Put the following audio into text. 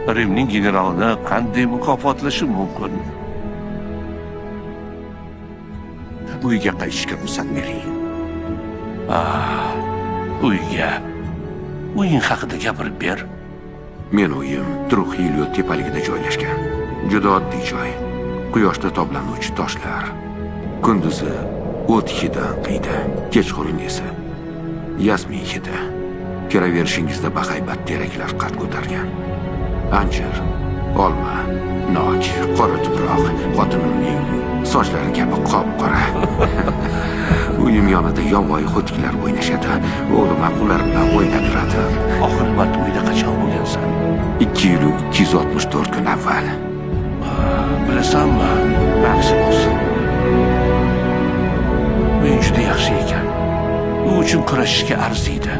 Rimning generalini qanday mukofotlashim mumkin? Uyga qaytishga ruxsat bering. Uyga. Uying haqida gapirib ber. Men uyim Truxilyo tepaligida joylashgan. Juda oddiy joy. Quyoshda toblanuvchi toshlar. Kunduzi o't hididan qiydi, kechqurun esa yasmin hidi. Kiraverishingizda bahaybat teraklar qad ko'targan. Anjir, olma, nok, qora tuproq, xotinimning sochlari kabi qop-qora. Uyim yonida yovvoyi xo'tiklar o'ynashadi. O'g'lim ular bilan o'ynab yuradi. Oxirmat uyda qachon bo'lgansan? 264 kun avval. Bilasanmi? Maksimus. Uying juda yaxshi ekan. U uchun kurashishga arziydi.